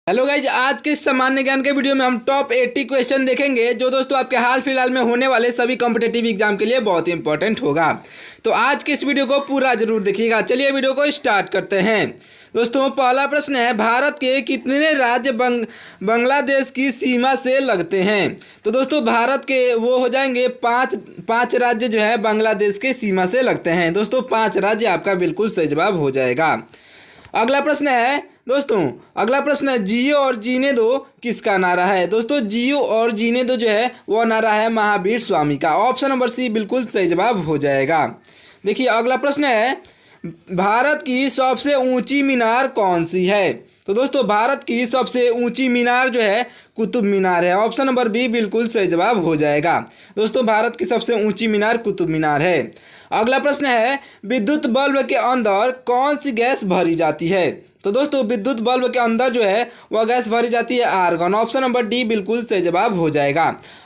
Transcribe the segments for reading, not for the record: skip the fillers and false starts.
Hello guys, आज के इस सामान्य ज्ञान के वीडियो में हम टॉप 80 क्वेश्चन देखेंगे जो दोस्तों आपके हाल फिलहाल में होने वाले सभी कॉम्पिटेटिव एग्जाम के लिए बहुत ही इंपॉर्टेंट होगा। तो आज के इस वीडियो को पूरा जरूर देखिएगा। चलिए वीडियो को स्टार्ट करते हैं। दोस्तों पहला प्रश्न है, भारत के कितने राज्य बांग्लादेश की सीमा से लगते हैं? तो दोस्तों भारत के वो हो जाएंगे पाँच राज्य जो है बांग्लादेश के सीमा से लगते हैं। दोस्तों 5 राज्य आपका बिल्कुल सही जवाब हो जाएगा। अगला प्रश्न है दोस्तों, अगला प्रश्न है, जियो और जीने दो किसका नारा है? दोस्तों जियो और जीने दो जो है वो नारा है महावीर स्वामी का। ऑप्शन नंबर सी बिल्कुल सही जवाब हो जाएगा। देखिए अगला प्रश्न है, भारत की सबसे ऊंची मीनार कौन सी है? तो दोस्तों भारत की सबसे ऊंची मीनार जो है कुतुब मीनार है। ऑप्शन नंबर बी बिल्कुल सही जवाब हो जाएगा। दोस्तों भारत की सबसे ऊंची मीनार कुतुब मीनार है। अगला प्रश्न है, विद्युत बल्ब के अंदर कौन सी गैस भरी जाती है? तो दोस्तों विद्युत बल्ब के अंदर जो है वह गैस भरी जाती है आर्गन। ऑप्शन नंबर डी बिल्कुल सही जवाब हो जाएगा।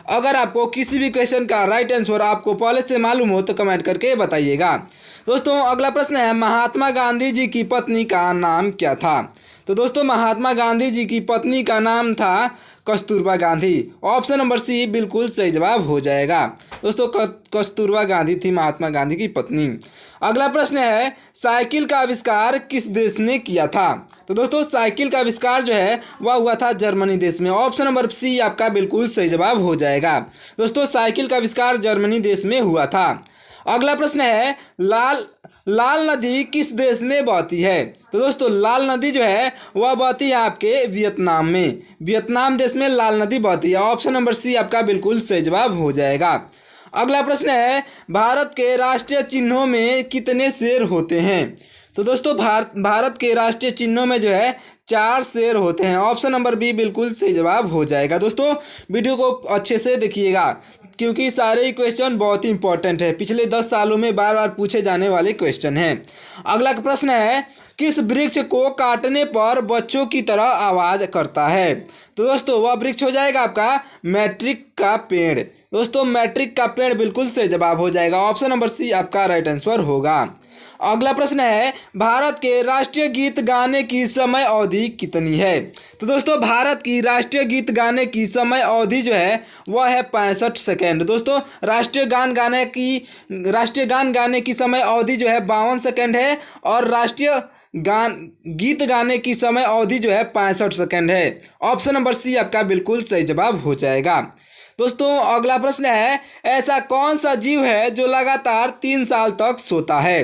अगर आपको किसी भी क्वेश्चन का राइट आंसर आपको पहले से मालूम हो तो कमेंट करके बताइएगा। दोस्तों अगला प्रश्न है, महात्मा गांधी जी की पत्नी का नाम क्या था? तो दोस्तों महात्मा गांधी जी की पत्नी का नाम था Kasturba Gandhi. Option number C बिल्कुल सही जवाब हो जाएगा। दोस्तों कस्तूरबा गांधी थी महात्मा गांधी की पत्नी। अगला प्रश्न है, साइकिल का आविष्कार किस देश ने किया था? तो दोस्तों साइकिल का आविष्कार जो है वह हुआ था जर्मनी देश में। ऑप्शन नंबर सी आपका बिल्कुल सही जवाब हो जाएगा। दोस्तों साइकिल का आविष्कार जर्मनी देश में हुआ था। अगला प्रश्न है, लाल नदी किस देश में बहती है? तो दोस्तों लाल नदी जो है वह बहती है आपके वियतनाम में। वियतनाम देश में लाल नदी बहती है। ऑप्शन नंबर सी आपका बिल्कुल सही जवाब हो जाएगा। अगला प्रश्न है, भारत के राष्ट्रीय चिन्हों में कितने शेर होते हैं? तो दोस्तों भारत के राष्ट्रीय चिन्हों में जो है 4 शेर होते हैं। ऑप्शन नंबर बी बिल्कुल सही जवाब हो जाएगा। दोस्तों वीडियो को अच्छे से देखिएगा क्योंकि सारे ही क्वेश्चन बहुत ही इंपॉर्टेंट है। पिछले 10 सालों में बार बार पूछे जाने वाले क्वेश्चन हैं। अगला प्रश्न है, किस वृक्ष को काटने पर बच्चों की तरह आवाज़ करता है? तो दोस्तों वह वृक्ष हो जाएगा आपका मैट्रिक का पेड़। दोस्तों मैट्रिक का पेड़ बिल्कुल सही जवाब हो जाएगा। ऑप्शन नंबर सी आपका राइट आंसर होगा। अगला प्रश्न है, भारत के राष्ट्रीय गीत गाने की समय अवधि कितनी है? तो दोस्तों भारत की राष्ट्रीय गीत गाने की समय अवधि जो है वह है 65 सेकेंड। दोस्तों राष्ट्रीय गान गाने की समय अवधि जो है 52 सेकेंड है और राष्ट्रीय गीत गाने की समय अवधि जो है 65 सेकेंड है। ऑप्शन नंबर सी आपका बिल्कुल सही जवाब हो जाएगा। दोस्तों अगला प्रश्न है, ऐसा कौन सा जीव है जो लगातार 3 साल तक सोता है?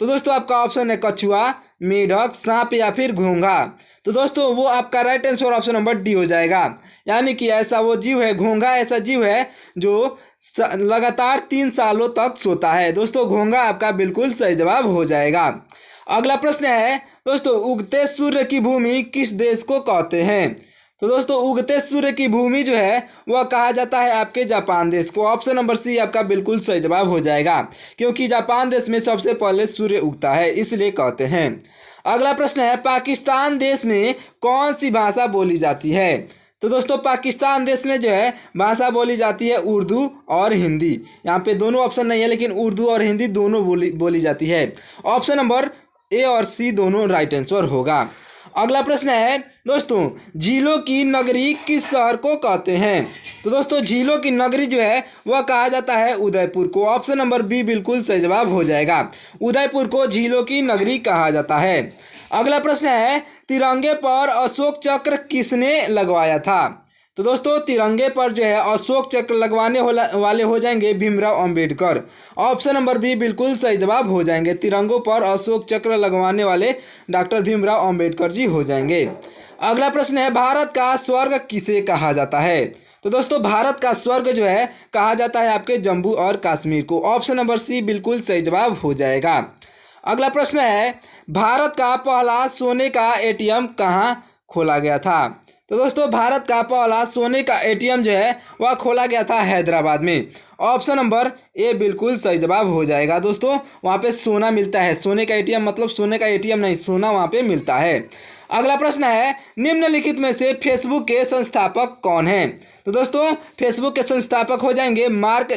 तो दोस्तों आपका ऑप्शन है कछुआ, मेढक, सांप या फिर घोंघा। तो दोस्तों वो आपका right answer option number D हो जाएगा। यानी कि ऐसा वो जीव है, घोंघा ऐसा जीव है जो लगातार 3 सालों तक सोता है। दोस्तों घोंघा आपका बिल्कुल सही जवाब हो जाएगा। अगला प्रश्न है दोस्तों, उगते सूर्य की भूमि किस देश को कहते हैं? तो दोस्तों उगते सूर्य की भूमि जो है वह कहा जाता है आपके जापान देश को। ऑप्शन नंबर सी आपका बिल्कुल सही जवाब हो जाएगा क्योंकि जापान देश में सबसे पहले सूर्य उगता है इसलिए कहते हैं। अगला प्रश्न है, पाकिस्तान देश में कौन सी भाषा बोली जाती है? तो दोस्तों पाकिस्तान देश में जो है भाषा बोली जाती है उर्दू और हिंदी। यहाँ पे दोनों ऑप्शन नहीं है लेकिन उर्दू और हिंदी दोनों बोली जाती है। ऑप्शन नंबर ए और सी दोनों राइट आंसर होगा। अगला प्रश्न है दोस्तों, झीलों की नगरी किस शहर को कहते हैं? तो दोस्तों झीलों की नगरी जो है वह कहा जाता है उदयपुर को। ऑप्शन नंबर बी बिल्कुल सही जवाब हो जाएगा। उदयपुर को झीलों की नगरी कहा जाता है। अगला प्रश्न है, तिरंगे पर अशोक चक्र किसने लगवाया था? तो दोस्तों तिरंगे पर जो है अशोक चक्र लगवाने वाले हो जाएंगे Bhimrao Ambedkar. Option number B बिल्कुल सही जवाब हो जाएंगे। तिरंगों पर अशोक चक्र लगवाने वाले डॉक्टर भीमराव अंबेडकर जी हो जाएंगे। अगला प्रश्न है, भारत का स्वर्ग किसे कहा जाता है? तो दोस्तों भारत का स्वर्ग जो है कहा जाता है आपके जम्मू और कश्मीर को। ऑप्शन नंबर सी बिल्कुल सही जवाब हो जाएगा। अगला प्रश्न है, भारत का पहला सोने का एटीएम कहाँ खोला गया था? तो दोस्तों भारत का पहला सोने का एटीएम जो है वह खोला गया था हैदराबाद में। ऑप्शन नंबर ए बिल्कुल सही जवाब हो जाएगा। दोस्तों वहाँ पे सोना मिलता है, सोने का एटीएम मतलब सोने का एटीएम नहीं, सोना वहाँ पे मिलता है। अगला प्रश्न है, निम्नलिखित में से फेसबुक के संस्थापक कौन हैं? तो दोस्तों फेसबुक के संस्थापक हो जाएंगे मार्क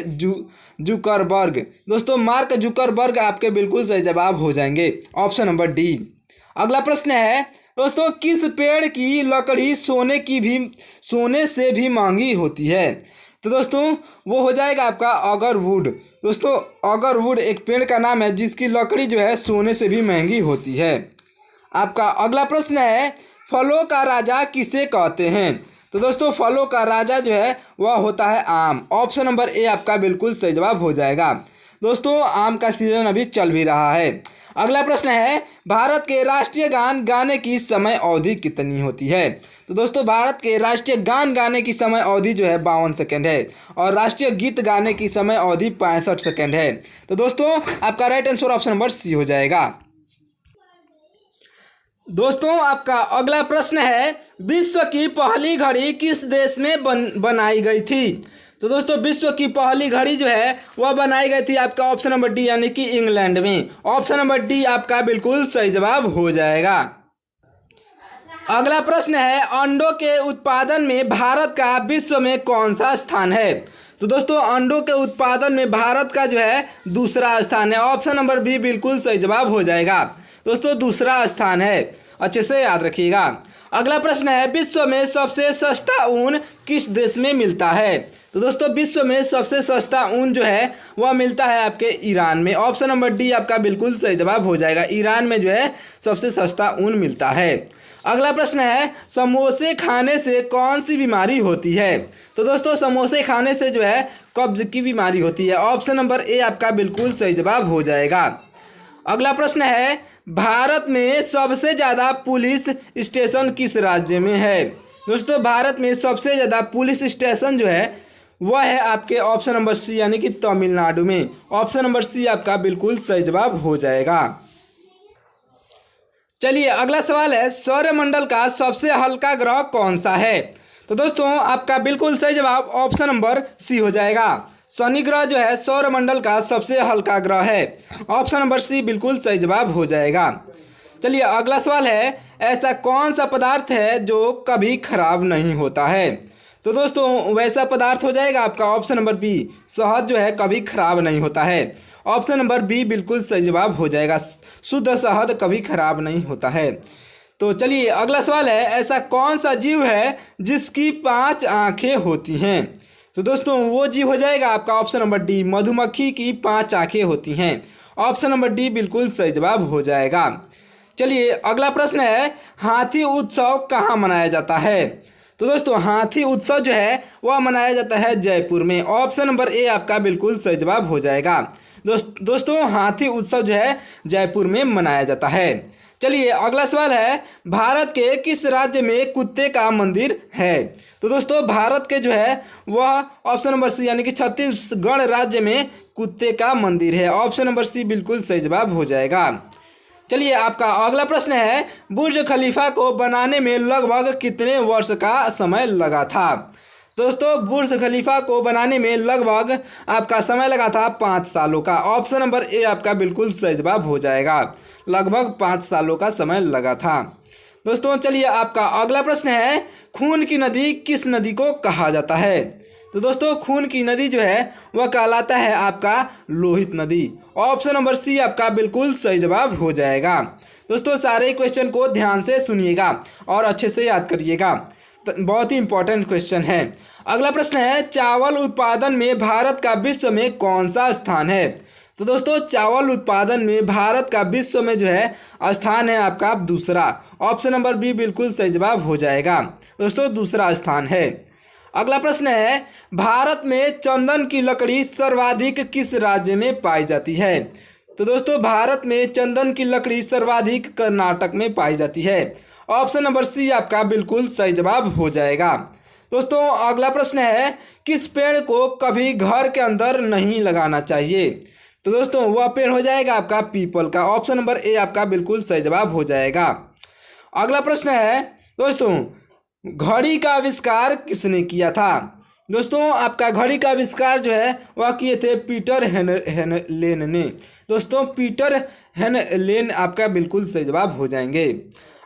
जुकरबर्ग। दोस्तों मार्क जुकरबर्ग आपके बिल्कुल सही जवाब हो जाएंगे। Option number D. अगला प्रश्न है दोस्तों किस पेड़ की लकड़ी सोने से भी महंगी होती है? तो दोस्तों वो हो जाएगा आपका अगरवुड। दोस्तों अगरवुड एक पेड़ का नाम है जिसकी लकड़ी जो है सोने से भी महंगी होती है। आपका अगला प्रश्न है, फलों का राजा किसे कहते हैं? तो दोस्तों फलों का राजा जो है वह होता है आम। ऑप्शन नंबर ए आपका बिल्कुल सही जवाब हो जाएगा। दोस्तों आम का सीजन अभी चल भी रहा है। अगला प्रश्न है, भारत के राष्ट्रीय गान गाने की समय अवधि कितनी होती है? तो दोस्तों भारत के राष्ट्रीय गान गाने की समय अवधि जो है 52 सेकेंड है और राष्ट्रीय गीत गाने की समय अवधि 65 सेकेंड है। तो दोस्तों आपका right answer option number C हो जाएगा। दोस्तों आपका अगला प्रश्न है, विश्व की पहली घड़ी किस देश में बनाई गई थी? तो दोस्तों विश्व की पहली घड़ी जो है वह बनाई गई थी आपका ऑप्शन नंबर डी यानी कि इंग्लैंड में। ऑप्शन नंबर डी आपका बिल्कुल सही जवाब हो जाएगा। अगला प्रश्न है, अंडों के उत्पादन में भारत का विश्व में कौन सा स्थान है? तो दोस्तों अंडों के उत्पादन में भारत का जो है दूसरा स्थान है। ऑप्शन नंबर बी बिल्कुल सही जवाब हो जाएगा। दोस्तों दूसरा स्थान है, अच्छे से याद रखिएगा। अगला प्रश्न है, विश्व में सबसे सस्ता ऊन किस देश में मिलता है? तो दोस्तों विश्व में सबसे सस्ता ऊन जो है वह मिलता है आपके ईरान में। ऑप्शन नंबर डी आपका बिल्कुल सही जवाब हो जाएगा। ईरान में जो है सबसे सस्ता ऊन मिलता है। अगला प्रश्न है, समोसे खाने से कौन सी बीमारी होती है? तो दोस्तों समोसे खाने से जो है कब्ज की बीमारी होती है। ऑप्शन नंबर ए आपका बिल्कुल सही जवाब हो जाएगा। अगला प्रश्न है, भारत में सबसे ज़्यादा पुलिस स्टेशन किस राज्य में है? दोस्तों भारत में सबसे ज़्यादा पुलिस स्टेशन जो है वह है आपके ऑप्शन नंबर सी यानी कि तमिलनाडु में। ऑप्शन नंबर सी आपका बिल्कुल सही जवाब हो जाएगा। चलिए अगला सवाल है, सौरमंडल का सबसे हल्का ग्रह कौन सा है? तो दोस्तों आपका बिल्कुल सही जवाब ऑप्शन नंबर सी हो जाएगा। शनि ग्रह जो है सौरमंडल का सबसे हल्का ग्रह है। ऑप्शन नंबर सी बिल्कुल सही जवाब हो जाएगा। चलिए अगला सवाल है, ऐसा कौन सा पदार्थ है जो कभी खराब नहीं होता है? तो दोस्तों वैसा पदार्थ हो जाएगा आपका ऑप्शन नंबर बी, शहद जो है कभी खराब नहीं होता है। ऑप्शन नंबर बी बिल्कुल सही जवाब हो जाएगा। शुद्ध शहद कभी खराब नहीं होता है। तो चलिए अगला सवाल है, ऐसा कौन सा जीव है जिसकी 5 आँखें होती हैं? तो दोस्तों वो जीव हो जाएगा आपका ऑप्शन नंबर डी, मधुमक्खी की 5 आँखें होती हैं। ऑप्शन नंबर डी बिल्कुल सही जवाब हो जाएगा। चलिए अगला प्रश्न है, हाथी उत्सव कहाँ मनाया जाता है? तो दोस्तों हाथी उत्सव जो है वह मनाया जाता है जयपुर में। ऑप्शन नंबर ए आपका बिल्कुल सही जवाब हो जाएगा। दोस्तों हाथी उत्सव जो है जयपुर में मनाया जाता है। चलिए अगला सवाल है, भारत के किस राज्य में कुत्ते का मंदिर है? तो दोस्तों भारत के जो है वह ऑप्शन नंबर सी यानी कि छत्तीसगढ़ राज्य में कुत्ते का मंदिर है। ऑप्शन नंबर सी बिल्कुल सही जवाब हो जाएगा। चलिए आपका अगला प्रश्न है, बुर्ज खलीफा को बनाने में लगभग कितने वर्ष का समय लगा था? दोस्तों बुर्ज खलीफा को बनाने में लगभग आपका समय लगा था 5 सालों का। ऑप्शन नंबर ए आपका बिल्कुल सही जवाब हो जाएगा। लगभग 5 सालों का समय लगा था। दोस्तों चलिए आपका अगला प्रश्न है, खून की नदी किस नदी को कहा जाता है? तो दोस्तों खून की नदी जो है वह कहलाता है आपका लोहित नदी। ऑप्शन नंबर सी आपका बिल्कुल सही जवाब हो जाएगा। दोस्तों सारे क्वेश्चन को ध्यान से सुनिएगा और अच्छे से याद करिएगा, बहुत ही इंपॉर्टेंट क्वेश्चन है। अगला प्रश्न है, चावल उत्पादन में भारत का विश्व में कौन सा स्थान है? तो दोस्तों चावल उत्पादन में भारत का विश्व में जो है स्थान है आपका दूसरा। ऑप्शन नंबर बी बिल्कुल सही जवाब हो जाएगा। दोस्तों दूसरा स्थान है। अगला प्रश्न है, भारत में चंदन की लकड़ी सर्वाधिक किस राज्य में पाई जाती है? तो दोस्तों भारत में चंदन की लकड़ी सर्वाधिक कर्नाटक में पाई जाती है। ऑप्शन नंबर सी आपका बिल्कुल सही जवाब हो जाएगा। दोस्तों अगला प्रश्न है, किस पेड़ को कभी घर के अंदर नहीं लगाना चाहिए? तो दोस्तों वह पेड़ हो जाएगा आपका पीपल का। ऑप्शन नंबर ए आपका बिल्कुल सही जवाब हो जाएगा। अगला प्रश्न है, दोस्तों घड़ी का आविष्कार किसने किया था? दोस्तों आपका घड़ी का आविष्कार जो है वह किए थे पीटर हेनलेन ने। दोस्तों पीटर हेनलेन आपका बिल्कुल सही जवाब हो जाएंगे।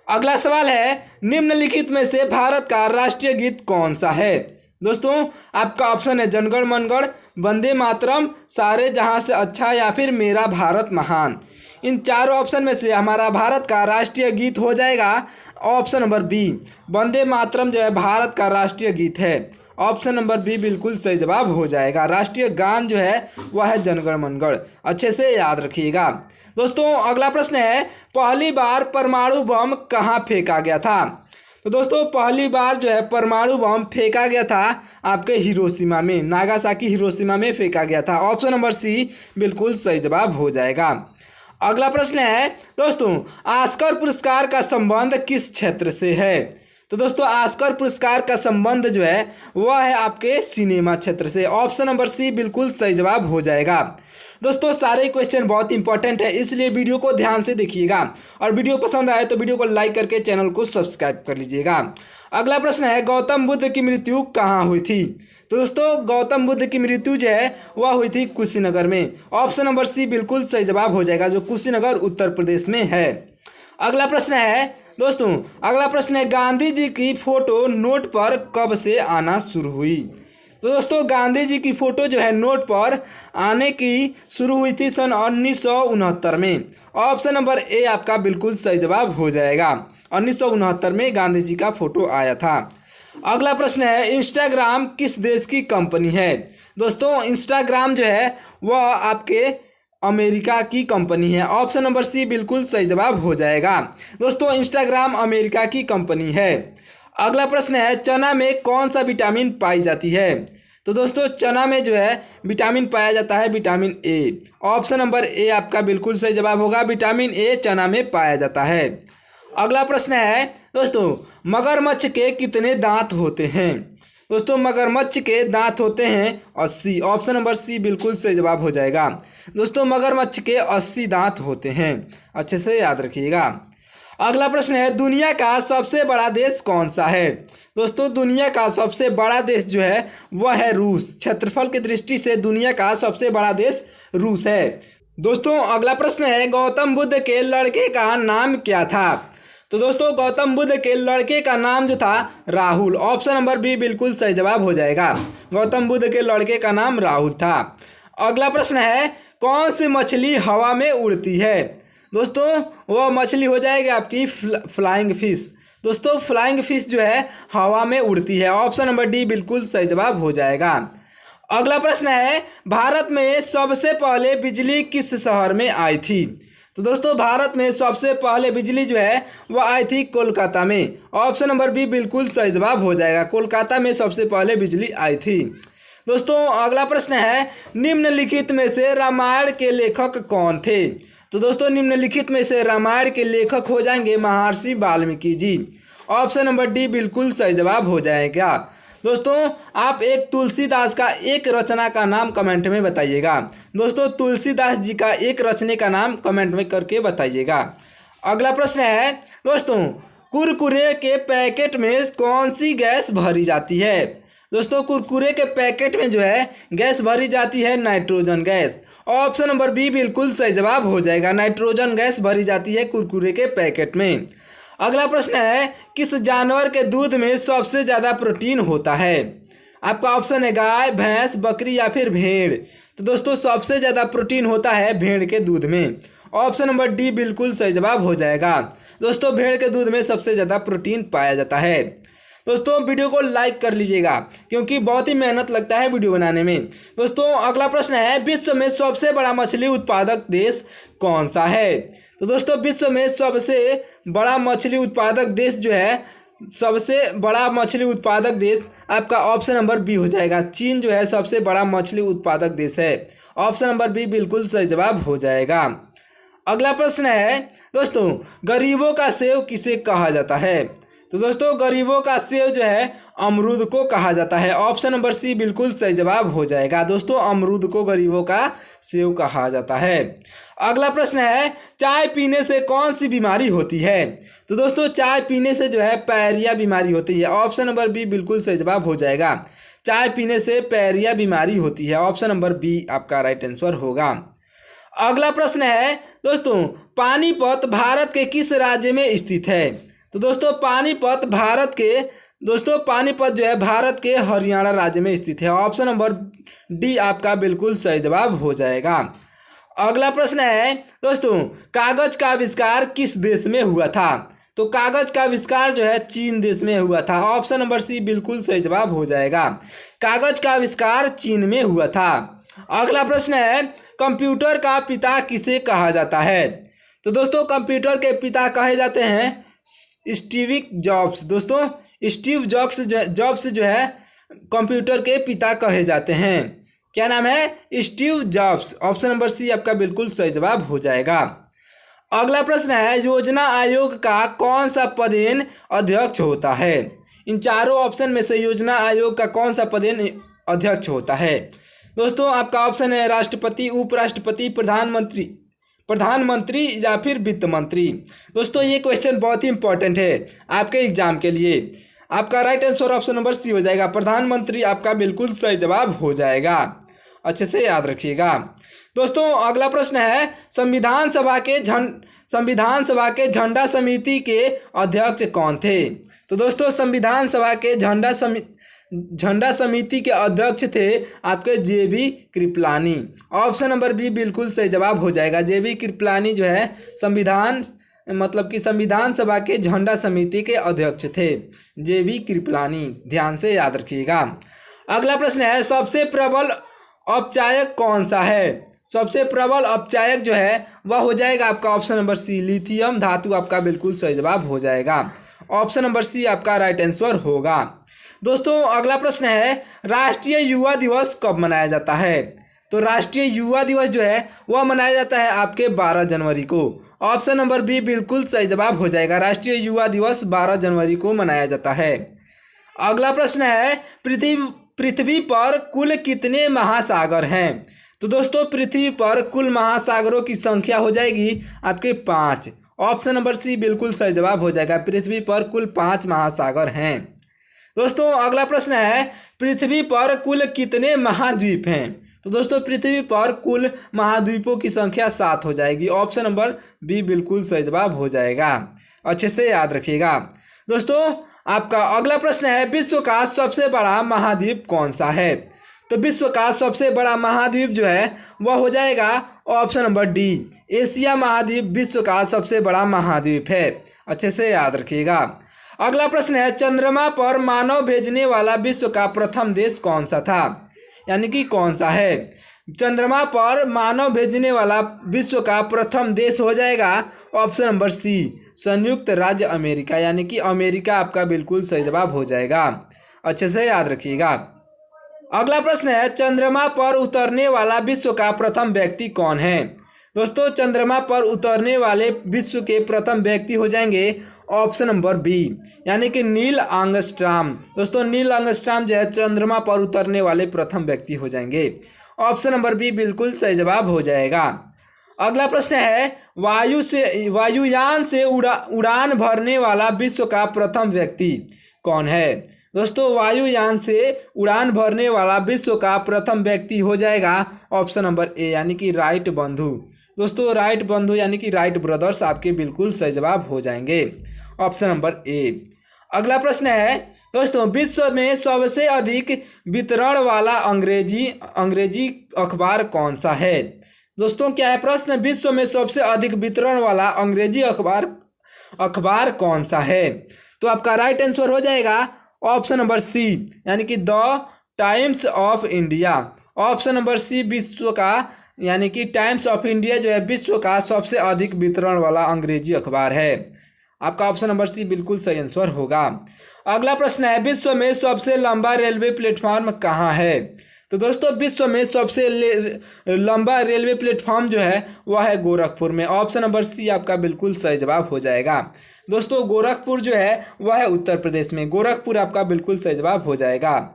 अगला सवाल है, निम्नलिखित में से भारत का राष्ट्रीय गीत कौन सा है? दोस्तों आपका ऑप्शन है जनगण मनगढ़, वंदे मातरम, सारे जहां से अच्छा या फिर मेरा भारत महान। इन चारों ऑप्शन में से हमारा भारत का राष्ट्रीय गीत हो जाएगा option number B Vande Mataram जो है भारत का राष्ट्रीय गीत है। ऑप्शन नंबर बी बिल्कुल सही जवाब हो जाएगा। राष्ट्रीय गान जो है वह है जनगण मनगढ़। अच्छे से याद रखिएगा। दोस्तों अगला प्रश्न है, पहली बार परमाणु बम कहाँ फेंका गया था? तो दोस्तों पहली बार जो है परमाणु बम फेंका गया था आपके हिरोशिमा में, नागासाकी हिरोशिमा में फेंका गया था। ऑप्शन नंबर सी बिल्कुल सही जवाब हो जाएगा। अगला प्रश्न है दोस्तों, ऑस्कर पुरस्कार का संबंध किस क्षेत्र से है? तो दोस्तों ऑस्कर पुरस्कार का संबंध जो है वह है आपके सिनेमा क्षेत्र से। ऑप्शन नंबर सी बिल्कुल सही जवाब हो जाएगा। दोस्तों सारे क्वेश्चन बहुत इंपॉर्टेंट है, इसलिए वीडियो को ध्यान से देखिएगा और वीडियो पसंद आए तो वीडियो को लाइक करके चैनल को सब्सक्राइब कर लीजिएगा। अगला प्रश्न है, गौतम बुद्ध की मृत्यु कहाँ हुई थी? तो दोस्तों गौतम बुद्ध की मृत्यु जो है वह हुई थी कुशीनगर में। ऑप्शन नंबर सी बिल्कुल सही जवाब हो जाएगा, जो कुशीनगर उत्तर प्रदेश में है। अगला प्रश्न है दोस्तों, अगला प्रश्न है, गांधी जी की फोटो नोट पर कब से आना शुरू हुई? तो दोस्तों गांधी जी की फोटो जो है नोट पर आने की शुरू हुई थी सन 1969 में। ऑप्शन नंबर ए आपका बिल्कुल सही जवाब हो जाएगा। 1969 में गांधी जी का फोटो आया था। अगला प्रश्न है, इंस्टाग्राम किस देश की कंपनी है? दोस्तों इंस्टाग्राम जो है वह आपके अमेरिका की कंपनी है। ऑप्शन नंबर सी बिल्कुल सही जवाब हो जाएगा। दोस्तों इंस्टाग्राम अमेरिका की कंपनी है। अगला प्रश्न है, चना में कौन सा विटामिन पाई जाती है? तो दोस्तों चना में जो है विटामिन पाया जाता है vitamin A. Option number A आपका बिल्कुल सही जवाब होगा, विटामिन ए चना में पाया जाता है। अगला प्रश्न है दोस्तों, मगरमच्छ के कितने दांत होते हैं? दोस्तों मगरमच्छ के दांत होते हैं 80। ऑप्शन नंबर सी बिल्कुल सही जवाब हो जाएगा। दोस्तों मगरमच्छ के 80 दांत होते हैं, अच्छे से याद रखिएगा। अगला प्रश्न है, दुनिया का सबसे बड़ा देश कौन सा है? दोस्तों दुनिया का सबसे बड़ा देश जो है वह है रूस। क्षेत्रफल की दृष्टि से दुनिया का सबसे बड़ा देश रूस है। दोस्तों अगला प्रश्न है, गौतम बुद्ध के लड़के का नाम क्या था? तो दोस्तों गौतम बुद्ध के लड़के का नाम जो था राहुल। ऑप्शन नंबर बी बिल्कुल सही जवाब हो जाएगा। गौतम बुद्ध के लड़के का नाम राहुल था। अगला प्रश्न है, कौन सी मछली हवा में उड़ती है? दोस्तों वह मछली हो जाएगी आपकी फ्लाइंग फिश। दोस्तों फ्लाइंग फिश जो है हवा में उड़ती है। ऑप्शन नंबर डी बिल्कुल सही जवाब हो जाएगा। अगला प्रश्न है, भारत में सबसे पहले बिजली किस शहर में आई थी? तो दोस्तों भारत में सबसे पहले बिजली जो है वह आई थी कोलकाता में। ऑप्शन नंबर बी बिल्कुल सही जवाब हो जाएगा, कोलकाता में सबसे पहले बिजली आई थी। दोस्तों अगला प्रश्न है, निम्नलिखित में से रामायण के लेखक कौन थे? तो दोस्तों निम्नलिखित में से रामायण के लेखक हो जाएंगे महर्षि Valmiki ji. Option number D बिल्कुल सही जवाब हो जाएगा। दोस्तों आप एक तुलसीदास का एक रचना का नाम कमेंट में बताइएगा। दोस्तों तुलसीदास जी का एक रचने का नाम कमेंट में करके बताइएगा। अगला प्रश्न है दोस्तों, कुरकुरे के पैकेट में कौन सी गैस भरी जाती है? दोस्तों कुरकुरे के पैकेट में जो है गैस भरी जाती है nitrogen gas. Option number B बिल्कुल सही जवाब हो जाएगा, नाइट्रोजन गैस भरी जाती है कुरकुरे के पैकेट में। अगला प्रश्न है, किस जानवर के दूध में सबसे ज़्यादा प्रोटीन होता है? आपका ऑप्शन है गाय, भैंस, बकरी या फिर भेड़। तो दोस्तों सबसे ज़्यादा प्रोटीन होता है भेड़ के दूध में। ऑप्शन नंबर डी बिल्कुल सही जवाब हो जाएगा। दोस्तों भेड़ के दूध में सबसे ज़्यादा प्रोटीन पाया जाता है। दोस्तों वीडियो को लाइक कर लीजिएगा क्योंकि बहुत ही मेहनत लगता है वीडियो बनाने में। दोस्तों अगला प्रश्न है, विश्व में सबसे बड़ा मछली उत्पादक देश कौन सा है? तो दोस्तों विश्व में सबसे बड़ा मछली उत्पादक देश जो है, सबसे बड़ा मछली उत्पादक देश आपका ऑप्शन नंबर बी हो जाएगा। चीन जो है सबसे बड़ा मछली उत्पादक देश है। ऑप्शन नंबर बी बिल्कुल सही जवाब हो जाएगा। अगला प्रश्न है दोस्तों, गरीबों का सेव किसे कहा जाता है? तो दोस्तों गरीबों का सेव जो है अमरूद को कहा जाता है। ऑप्शन नंबर सी बिल्कुल सही जवाब हो जाएगा। दोस्तों अमरूद को गरीबों का सेव कहा जाता है। अगला प्रश्न है, चाय पीने से कौन सी बीमारी होती है? तो दोस्तों चाय पीने से जो है पायरिया बीमारी होती है। ऑप्शन नंबर बी बिल्कुल सही जवाब हो जाएगा। चाय पीने से पायरिया बीमारी होती है। ऑप्शन नंबर बी आपका राइट आंसर होगा। अगला प्रश्न है दोस्तों, पानीपत भारत के किस राज्य में स्थित है? तो दोस्तों पानीपत पानीपत जो है भारत के हरियाणा राज्य में स्थित है। ऑप्शन नंबर डी आपका बिल्कुल सही जवाब हो जाएगा। अगला प्रश्न है दोस्तों, कागज का आविष्कार किस देश में हुआ था? तो कागज का आविष्कार जो है चीन देश में हुआ था। ऑप्शन नंबर सी बिल्कुल सही जवाब हो जाएगा। कागज का आविष्कार चीन में हुआ था। अगला प्रश्न है, कंप्यूटर का पिता किसे कहा जाता है? तो दोस्तों कंप्यूटर के पिता कहे जाते हैं स्टीव जॉब्स। दोस्तों स्टीव जॉब्स जो है कंप्यूटर के पिता कहे जाते हैं। क्या नाम है? Steve Jobs. Option number C आपका बिल्कुल सही जवाब हो जाएगा। अगला प्रश्न है, योजना आयोग का कौन सा पदेन अध्यक्ष होता है? इन चारों ऑप्शन में से योजना आयोग का कौन सा पदेन अध्यक्ष होता है? दोस्तों आपका ऑप्शन है राष्ट्रपति, उपराष्ट्रपति, प्रधानमंत्री या फिर वित्त मंत्री। दोस्तों ये क्वेश्चन बहुत ही इंपॉर्टेंट है आपके एग्जाम के लिए। आपका right answer option number C हो जाएगा, प्रधानमंत्री आपका बिल्कुल सही जवाब हो जाएगा। अच्छे से याद रखिएगा। दोस्तों अगला प्रश्न है, संविधान सभा के झंडा समिति के अध्यक्ष कौन थे? तो दोस्तों संविधान सभा के झंडा समिति के अध्यक्ष थे आपके जेबी कृपलानी। ऑप्शन नंबर बी बिल्कुल सही जवाब हो जाएगा। जेबी कृपलानी जो है संविधान सभा के झंडा समिति के अध्यक्ष थे, जेबी कृपलानी। ध्यान से याद रखिएगा। अगला प्रश्न है, सबसे प्रबल अपचायक कौन सा है? सबसे प्रबल अपचायक जो है वह हो जाएगा आपका ऑप्शन नंबर सी, लिथियम धातु आपका बिल्कुल सही जवाब हो जाएगा। ऑप्शन नंबर सी आपका राइट आंसर होगा। दोस्तों अगला प्रश्न है, राष्ट्रीय युवा दिवस कब मनाया जाता है? तो राष्ट्रीय युवा दिवस जो है वह मनाया जाता है आपके 12 जनवरी को। ऑप्शन नंबर बी बिल्कुल सही जवाब हो जाएगा। राष्ट्रीय युवा दिवस 12 जनवरी को मनाया जाता है। अगला प्रश्न है, पृथ्वी पर कुल कितने महासागर हैं? तो दोस्तों पृथ्वी पर कुल महासागरों की संख्या हो जाएगी आपके 5। ऑप्शन नंबर सी बिल्कुल सही जवाब हो जाएगा। पृथ्वी पर कुल 5 महासागर हैं। दोस्तों अगला प्रश्न है, पृथ्वी पर कुल कितने महाद्वीप हैं? तो दोस्तों पृथ्वी पर कुल महाद्वीपों की संख्या 7 हो जाएगी। ऑप्शन नंबर बी बिल्कुल सही जवाब हो जाएगा। अच्छे से याद रखिएगा। दोस्तों आपका अगला प्रश्न है, विश्व का सबसे बड़ा महाद्वीप कौन सा है? तो विश्व का सबसे बड़ा महाद्वीप जो है वह हो जाएगा ऑप्शन नंबर डी, एशिया महाद्वीप विश्व का सबसे बड़ा महाद्वीप है। अच्छे से याद रखिएगा। अगला प्रश्न है, चंद्रमा पर मानव भेजने वाला विश्व का प्रथम देश कौन सा था? यानी कि कौन सा है? चंद्रमा पर मानव भेजने वाला विश्व का प्रथम देश हो जाएगा ऑप्शन नंबर सी, संयुक्त राज्य अमेरिका। यानी कि अमेरिका आपका बिल्कुल सही जवाब हो जाएगा। अच्छे से याद रखिएगा। अगला प्रश्न है, चंद्रमा पर उतरने वाला विश्व का प्रथम व्यक्ति कौन है? दोस्तों चंद्रमा पर उतरने वाले विश्व के प्रथम व्यक्ति हो जाएंगे ऑप्शन नंबर बी, यानी कि नील आर्मस्ट्रांग। दोस्तों नील आर्मस्ट्रांग जो है चंद्रमा पर उतरने वाले प्रथम व्यक्ति हो जाएंगे। ऑप्शन नंबर बी बिल्कुल सही जवाब हो जाएगा। अगला प्रश्न है, वायुयान से उड़ान भरने वाला विश्व का प्रथम व्यक्ति कौन है? दोस्तों वायुयान से उड़ान भरने वाला विश्व का प्रथम व्यक्ति हो जाएगा ऑप्शन नंबर ए, यानी कि राइट बंधु। दोस्तों राइट बंधु यानी कि राइट ब्रदर्स आपके बिल्कुल सही जवाब हो जाएंगे। Option number A. अगला प्रश्न है, दोस्तों विश्व में सबसे अधिक वितरण वाला अंग्रेजी अखबार कौन सा है? दोस्तों क्या है प्रश्न, विश्व में सबसे अधिक वितरण वाला अंग्रेजी अखबार कौन सा है? तो आपका राइट आंसर हो जाएगा ऑप्शन नंबर सी, यानी कि the Times of India. Option number C विश्व का यानी कि टाइम्स ऑफ इंडिया जो है विश्व का सबसे अधिक वितरण वाला अंग्रेजी अखबार है। आपका ऑप्शन नंबर सी बिल्कुल सही आंसर होगा। अगला प्रश्न है, विश्व में सबसे लंबा रेलवे प्लेटफॉर्म कहाँ है? तो दोस्तों विश्व में सबसे लंबा रेलवे प्लेटफॉर्म जो है वह है गोरखपुर में। ऑप्शन नंबर सी आपका बिल्कुल सही जवाब हो जाएगा। दोस्तों गोरखपुर जो है वह है उत्तर प्रदेश में। गोरखपुर आपका बिल्कुल सही जवाब हो जाएगा।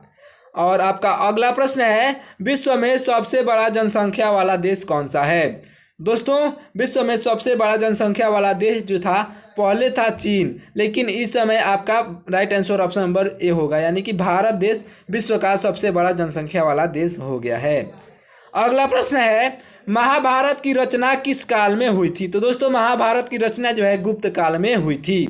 और आपका अगला प्रश्न है, विश्व में सबसे बड़ा जनसंख्या वाला देश कौन सा है? दोस्तों विश्व में सबसे बड़ा जनसंख्या वाला देश जो था पहले था चीन, लेकिन इस समय आपका right answer option number A होगा, यानी कि भारत देश विश्व का सबसे बड़ा जनसंख्या वाला देश हो गया है। अगला प्रश्न है, महाभारत की रचना किस काल में हुई थी? तो दोस्तों महाभारत की रचना जो है गुप्त काल में हुई थी।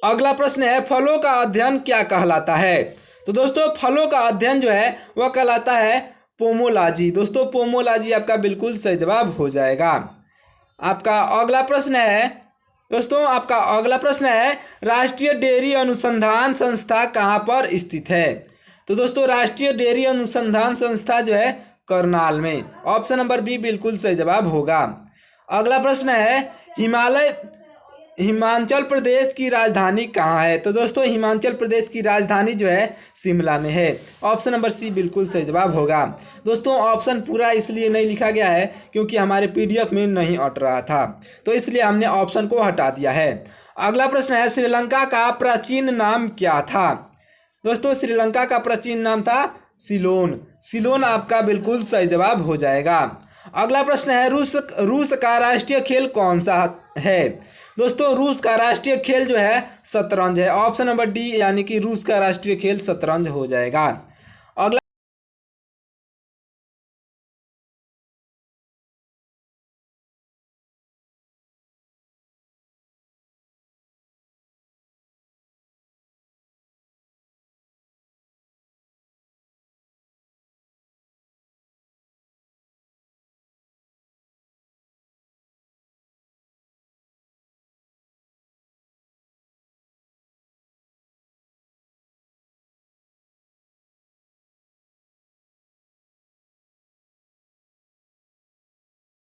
अगला प्रश्न है, फलों का अध्ययन क्या कहलाता है? तो दोस्तों फलों का अध्ययन जो है वह कहलाता है पोमोलॉजी। दोस्तों पोमोलॉजी आपका बिल्कुल सही जवाब हो जाएगा। आपका अगला प्रश्न है, दोस्तों आपका अगला प्रश्न है, राष्ट्रीय डेयरी अनुसंधान संस्था कहाँ पर स्थित है? तो दोस्तों राष्ट्रीय डेयरी अनुसंधान संस्था जो है करनाल में। ऑप्शन नंबर बी बिल्कुल सही जवाब होगा। अगला प्रश्न है, हिमाचल प्रदेश की राजधानी कहाँ है? तो दोस्तों हिमाचल प्रदेश की राजधानी जो है शिमला में है। ऑप्शन नंबर सी बिल्कुल सही जवाब होगा। दोस्तों ऑप्शन पूरा इसलिए नहीं लिखा गया है क्योंकि हमारे पीडीएफ में नहीं अट रहा था, तो इसलिए हमने ऑप्शन को हटा दिया है। अगला प्रश्न है, श्रीलंका का प्राचीन नाम क्या था? दोस्तों श्रीलंका का प्राचीन नाम था सिलोन। सिलोन आपका बिल्कुल सही जवाब हो जाएगा। अगला प्रश्न है, रूस का राष्ट्रीय खेल कौन सा है? दोस्तों रूस का राष्ट्रीय खेल जो है शतरंज है। ऑप्शन नंबर डी यानी कि रूस का राष्ट्रीय खेल शतरंज हो जाएगा।